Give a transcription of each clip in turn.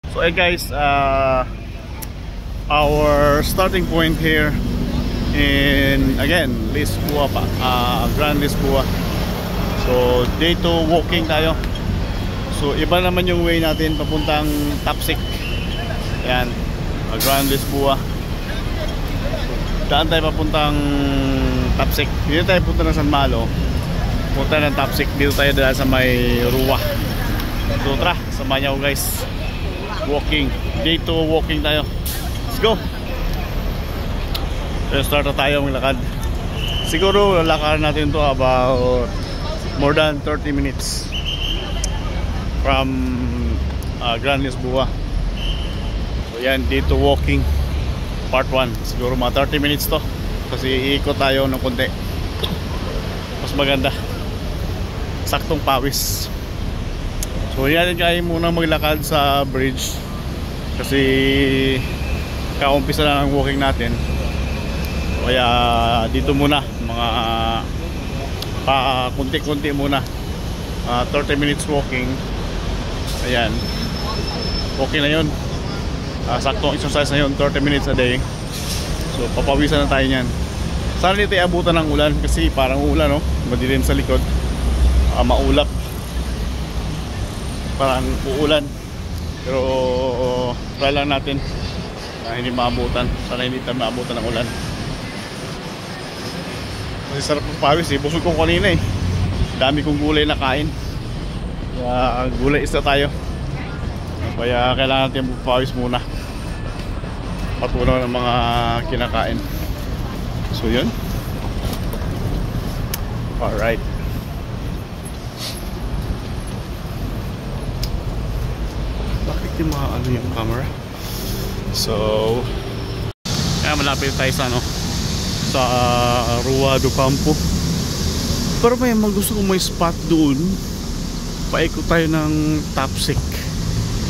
So guys, our starting point here in again Lisboa pa, Grand Lisboa. So day 2 walking tayo. So iba naman yung way natin papuntang Tapsik. Ayan, Grand Lisboa. Daan tayo papuntang Tapsik. Dito tayo punta ng San Malo. Punta ng Tapsik. Dito tayo dahil sa may Ruwa. So tara, samahan niyo ako guys. Walking, day 2 walking tayo. Let's go. So start na tayo maglakad. Siguro lalakaran natin to about more than 30 minutes from Grand Lisboa. So yan, day 2 walking part 1. Siguro mga 30 minutes to kasi iikot tayo ng konti. Mas maganda, saktong pawis. So yan, kaya muna maglakad sa bridge kasi kaumpisa lang ang walking natin. Kaya dito muna mga kunti-kunti muna, 30 minutes walking. Ayan, okay na yun, saktong exercise na yun, 30 minutes a day. So papawisan na tayo nyan. Sana dito abutan ng ulan kasi parang ulan, no? Madilim sa likod, maulap, parang uulan. Pero try lang natin na hindi maabutan. Sana hindi tayo maabutan ng ulan. Kasi sarap ng pawis eh. Busog ko kanina eh. Dami kong gulay na kain. Kaya gulay isa tayo. Kaya kailangan natin magpawis muna. Patunaw ng mga kinakain. So yun. Alright. Bakit yung mga ano yung camera? So kaya malapit tayo sa ano, sa Rua do Campo. Pero may gusto kong may spot doon. Paikot tayo ng Tapsik.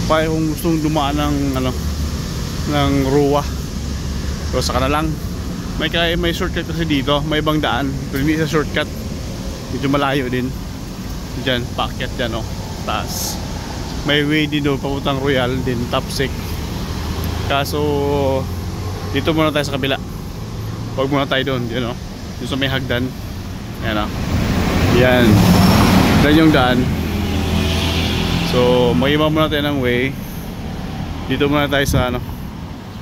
Kung gustong dumaan ng ano, ng Rua. Pero saka na lang. May shortcut kasi dito, may ibang daan. Pero hindi sa shortcut. Medyo malayo din. Diyan, paakyat dyan, oh. Taas. May way din doon papuntang Royal din, Tapsik. Kaso dito muna tayo sa kabila. Huwag muna tayo doon, yun, know? Doon sa may hagdan. Ayan, oh. Yan. Yan yung daan. So mag-iba muna tayo ng way. Dito muna tayo sa ano,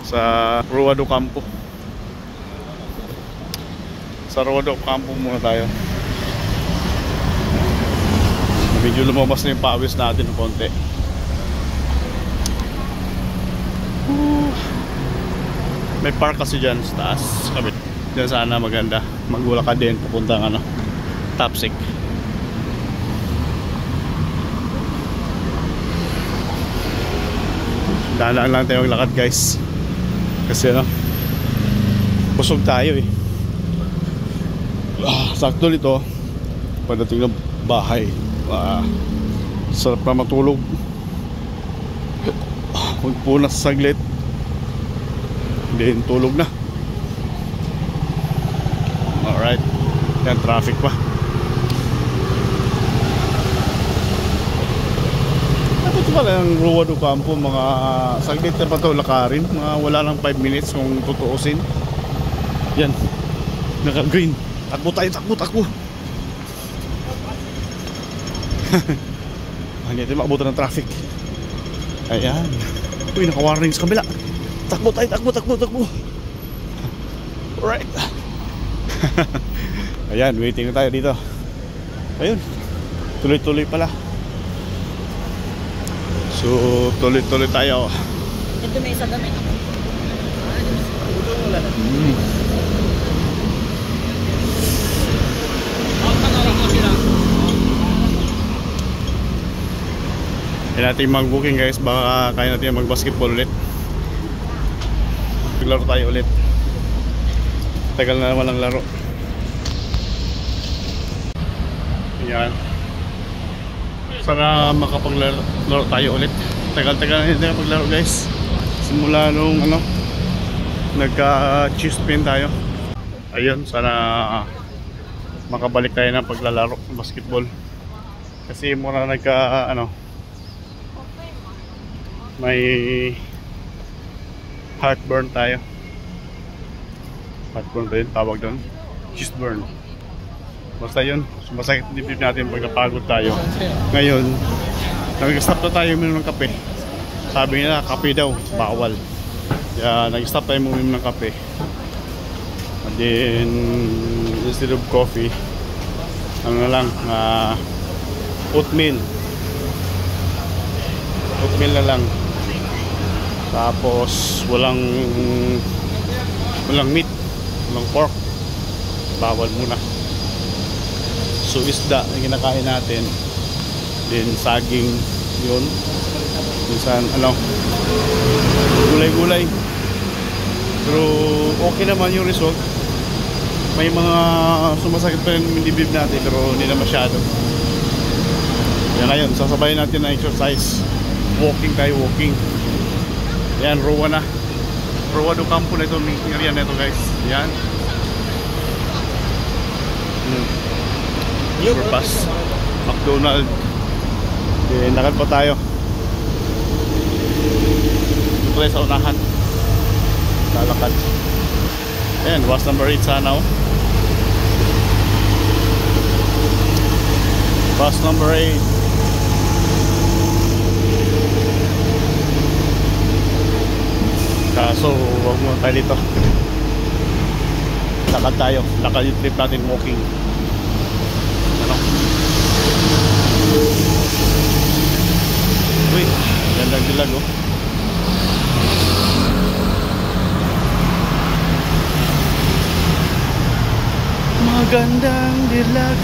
sa Rua do Campo. Sa Rua do Campo muna tayo. Medyo lumabas na yung pawis natin ng konti. May park kasi dyan sa taas. Dyan sana maganda. Magula ka din papuntang ano, Tapsik. Dahan lang tayo maglakad guys. Kasi ano, busog tayo eh. Sakto nito pagdating ng bahay. Sarap na matulog. Magpunas saglit, then tulog na. Alright. Yan, traffic pa. Ito pala yung Rua do Campo. Mga saglit na pa ito lakarin. Mga wala lang 5 minutes kung tutuusin. Yan, naka green. Takbo tayo, takbo. Hindi natin maabutan ng traffic. Ayan. Uy, naka-warning sa kabila. Takbo tayo, takbo. Alright. Ayan, waiting na tayo dito. Ayun, tuloy-tuloy pala. So, tuloy-tuloy tayo. Ito may isa damit. Kaya natin mag-booking guys, baka kaya natin mag-basketball ulit. Maglaro tayo ulit. Tagal na naman ang laro. Ayan. Sana makapaglaro tayo ulit. Tagal-tagal na natin maglaro guys. Simula nung ano, nagka-cheese pin tayo. Ayun, sana makabalik tayo ng paglalaro ng basketball. Kasi muna may heartburn tayo. Heartburn ba yun? Tawag doon? Chest burn. Basta yun, sumasakit yung dibdib natin pag napagod tayo. Ngayon, nag-stop na tayo uminom ng kape. Sabi nila, kape daw, bawal. Kaya nag-stop tayo uminom ng kape. And then, instead of coffee, ano na lang, oatmeal. Oatmeal na lang. Tapos, walang meat, walang pork. Bawal muna. So isda ang kinakain natin, then saging yun, minsan ano, gulay-gulay, pero okay naman yung result. May mga sumasakit pa rin yung dibdib natin pero hindi na masyado. Yan, ngayon sasabayin natin na exercise, walking tayo, walking. Yan, Rua na, Rua do Campo na ito, may area na ito guys. Yan, Superpass, McDonald. Okay, nakal pa tayo. Ito tayo sa unahan, lalakad. Ayan, was number 8 sana oh. Bus number 8. Kaso wag muna tayo dito. Lakad tayo, lakad yung trip natin, walking. Ano? Uy, gandang dilag oh. Magandang dilag.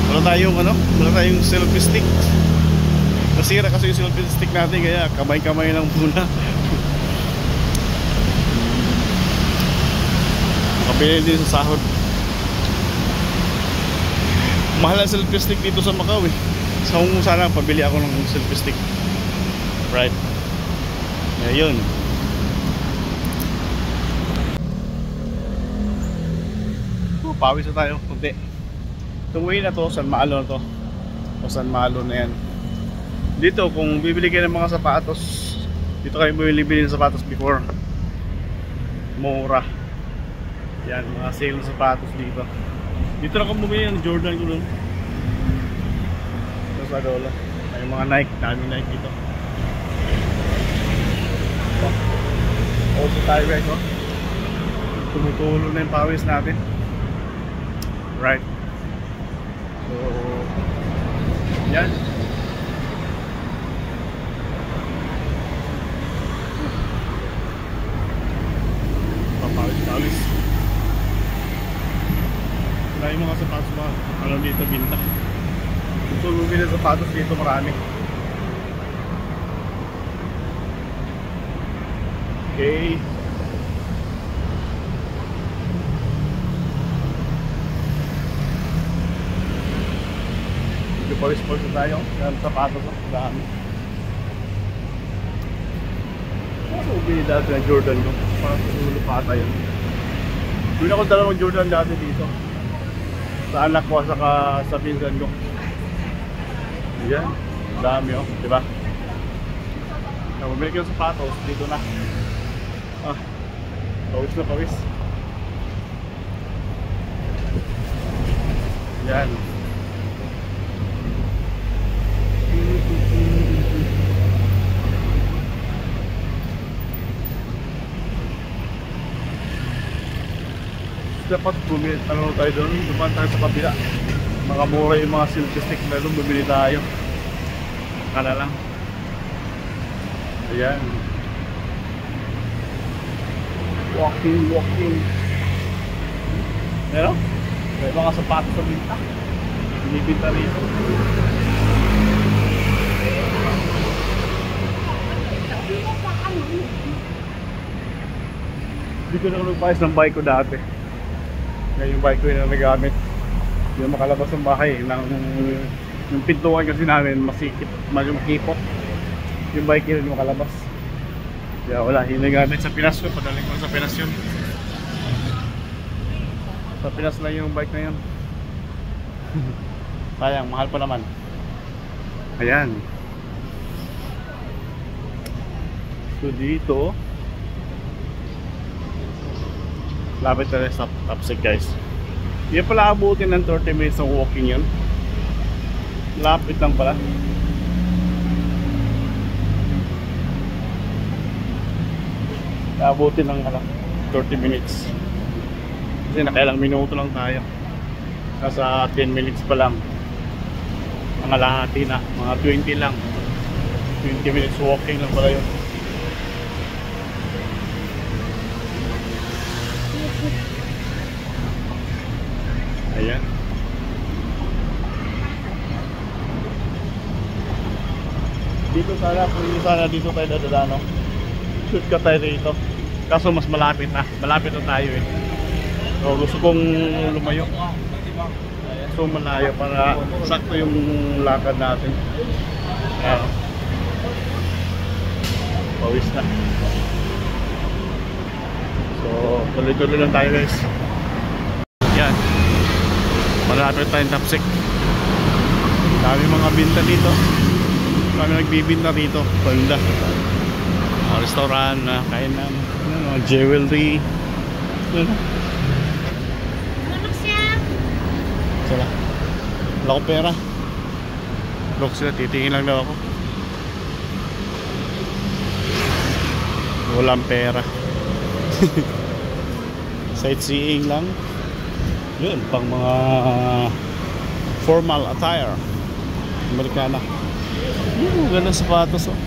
Wala tayong ano, wala tayong selfie stick. Nasira kasi yung selfie stick natin, kaya kamay-kamay lang muna. Makabili din sa sahod. Mahal ang selfie stick dito sa Macau eh. So kung sana pabili ako ng selfie stick. Right. Ayun. Pawis na tayo kunti. Itong way na to, San Malo na to. O San Malo na yan. Dito kung bibili kayo ng mga sapatos, dito kayo bibili ng sapatos before. Mura. Yan, mga sale ng sapatos dito. Dito na kung bumili ng Jordan ko nun. Ito sa dolo. Ay mga Nike, daming Nike dito. Also tayo guys, oh. Tumutulo na yung pawis natin. Right. So, yan. Papawis-pawis. Wala yung mga sapatos ba? Alam dito binta. Gusto bumili ng sapatos dito marami. Okay. Pawis-pawis na tayo. Yan sapatos ang dami. Ano bumili dati ng Jordan ko? Parang susulo pa tayo. Doon ako dalawang Jordan dati dito. Sa anak ko saka sa pinsan ko. Yan, dami oh, di ba? Bumili ko ng sapatos dito na. Ah, pawis na pawis. Yan. Dapat bumili, ano tayo doon, dumaan tayo sa kabila. Mga mura yung mga selfie stick na doon, bumili tayo. Kala lang. Ayan. Walking, walking. Pero, may mga sapatos sa binta. Binibinta rito. Hindi ko na nagpayos ng bike ko dati. Ngayon yung bike ko yung nagamit. Hindi na makalabas ng bahay. Yung pintuan kasi namin masikip, makipot. Yung bike yun makalabas. Kaya wala, yung nagamit sa Pinas ko. Padaling ko sa Pinas yun. Sa Pinas lang yung bike na yun. Sayang, mahal pa naman. Ayan. So dito, lapit na rin sa Tapsig guys. Hindi pala abutin ng 30 minutes ng walking yun. Lapit lang pala. Abutin ng 30 minutes. Kasi nakailang minuto lang tayo. Nasa 10 minutes pa lang. Mga lahati na, mga 20 lang. 20 minutes walking lang pala yun. Ayan. Dito sana, kung sana dito tayo dadala, no? Shoot ka tayo dito. Kaso mas malapit na. Malapit na tayo eh. So gusto kong lumayo. So malayo para sakto yung lakad natin. Ayan. Pawis na. So tuloy-tuloy lang tayo guys. Yan. Malapit tayong Tapsig. Dami mga binta dito. Dami nagbibinta dito. Panda. Restaurant, kainan, jewelry. Sila. Wala ko pera. Look sila, titingin lang daw ako. Walang pera. Sightseeing lang. Yun, pang mga formal attire. Amerikana. Ganda sapatos oh.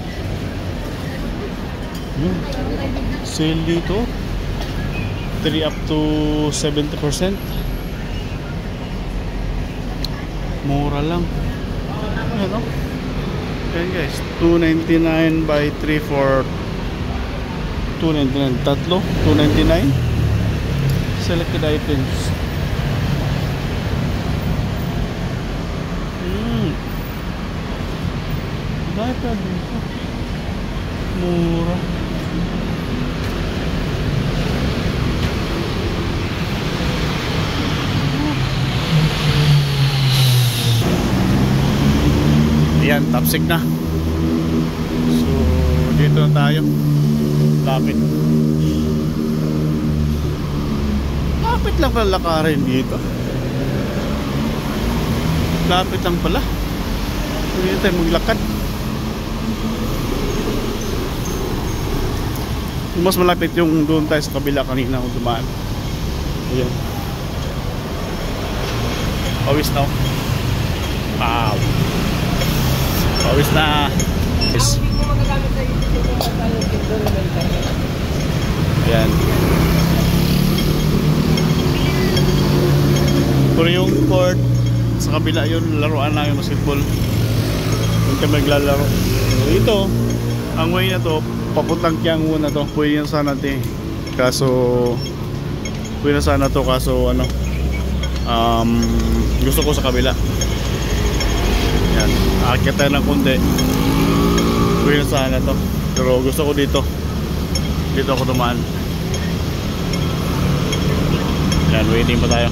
Sale dito 3 up to 70%. Mura lang. Ayan o. Ayan guys, $2.99 by 3 for $2.99. Tatlo, $2.99. Selected items. Dahil pa dito. Mura. Ayan, Tapsig na. So, dito na tayo. Lapit. Lapit lang pala lakarin dito. Lapit lang pala. Dito tayo maglakad. Mas malapit yung doon tayo sa kabila kanina kung dumaan. Ayan. Pawis na. Wow. Pawis na. Yes. Ayan. Pero yung court sa kabila yun, laruan na yung basketball. Doon kami maglalaro. So ito, ang way na to, papuntang Qiangu na to. Pwede yan sana ito eh. Kaso pwede na sana to, kaso ano, gusto ko sa kabila. Yan, aakyat tayo ng konti. Pwede na sana to, pero gusto ko dito. Dito ako dumaan. Yan, waiting pa tayo.